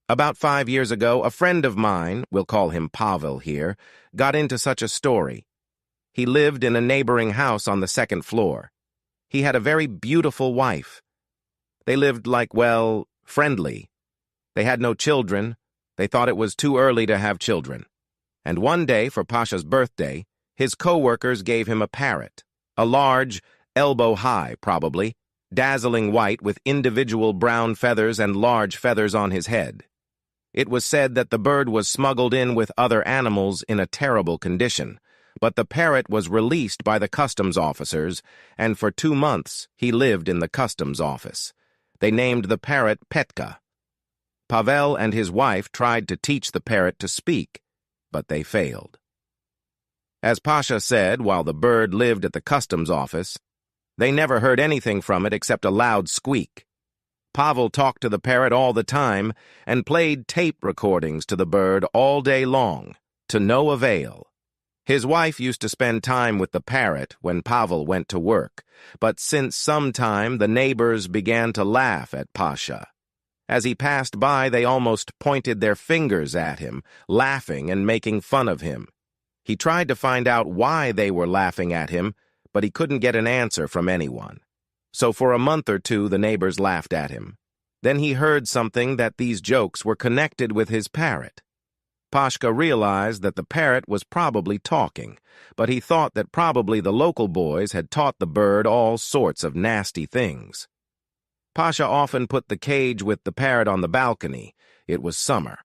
About 5 years ago, a friend of mine, we'll call him Pavel here, got into such a story. He lived in a neighboring house on the second floor. He had a very beautiful wife. They lived friendly. They had no children. They thought it was too early to have children. And one day, for Pasha's birthday, his co-workers gave him a parrot, a large, elbow-high probably, dazzling white with individual brown feathers and large feathers on his head. It was said that the bird was smuggled in with other animals in a terrible condition, but the parrot was released by the customs officers, and for 2 months he lived in the customs office. They named the parrot Petka. Pavel and his wife tried to teach the parrot to speak, but they failed. As Pasha said, while the bird lived at the customs office, they never heard anything from it except a loud squeak. Pavel talked to the parrot all the time and played tape recordings to the bird all day long, to no avail. His wife used to spend time with the parrot when Pavel went to work, but since some time the neighbors began to laugh at Pasha. As he passed by, they almost pointed their fingers at him, laughing and making fun of him. He tried to find out why they were laughing at him, but he couldn't get an answer from anyone. So for a month or two, the neighbors laughed at him. Then he heard something that these jokes were connected with his parrot. Pashka realized that the parrot was probably talking, but he thought that probably the local boys had taught the bird all sorts of nasty things. Pasha often put the cage with the parrot on the balcony. It was summer.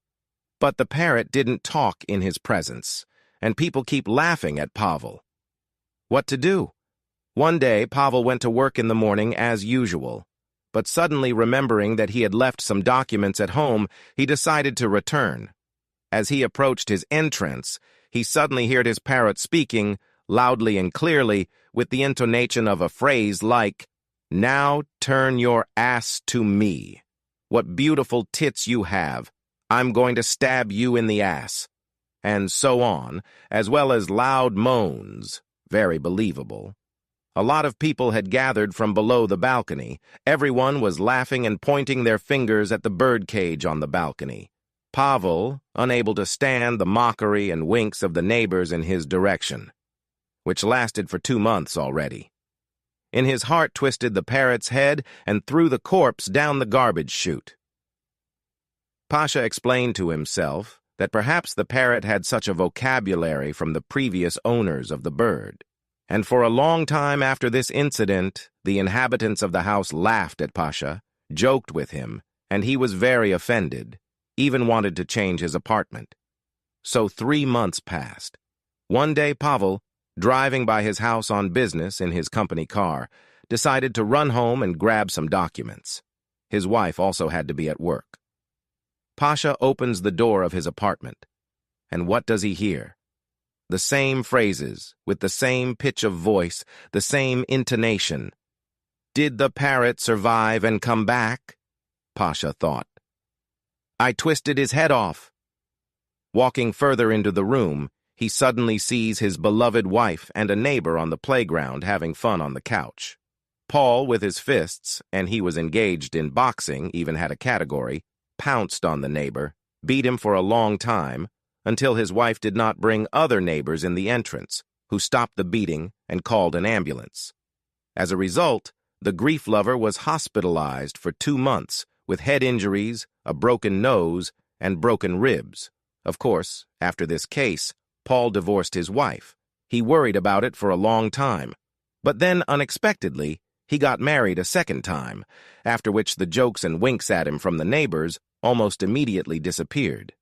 But the parrot didn't talk in his presence, and people keep laughing at Pavel. What to do? One day, Pavel went to work in the morning as usual, but suddenly remembering that he had left some documents at home, he decided to return. As he approached his entrance, he suddenly heard his parrot speaking, loudly and clearly, with the intonation of a phrase like, "Now turn your ass to me. What beautiful tits you have. I'm going to stab you in the ass." And so on, as well as loud moans, very believable. A lot of people had gathered from below the balcony. Everyone was laughing and pointing their fingers at the bird cage on the balcony. Pavel, unable to stand the mockery and winks of the neighbors in his direction, which lasted for 2 months already. In his heart twisted the parrot's head and threw the corpse down the garbage chute. Pasha explained to himself that perhaps the parrot had such a vocabulary from the previous owners of the bird. And for a long time after this incident, the inhabitants of the house laughed at Pasha, joked with him, and he was very offended, even wanted to change his apartment. So 3 months passed. One day Pavel, driving by his house on business in his company car, decided to run home and grab some documents. His wife also had to be at work. Pasha opens the door of his apartment, and what does he hear? The same phrases, with the same pitch of voice, the same intonation. Did the parrot survive and come back? Pasha thought. I twisted his head off. Walking further into the room, he suddenly sees his beloved wife and a neighbor on the playground having fun on the couch. Paul, with his fists, and he was engaged in boxing, even had a category, pounced on the neighbor, beat him for a long time, until his wife did not bring other neighbors in the entrance, who stopped the beating and called an ambulance. As a result, the grief lover was hospitalized for 2 months with head injuries, a broken nose, and broken ribs. Of course, after this case, Paul divorced his wife. He worried about it for a long time. But then, unexpectedly, he got married a second time, after which the jokes and winks at him from the neighbors almost immediately disappeared.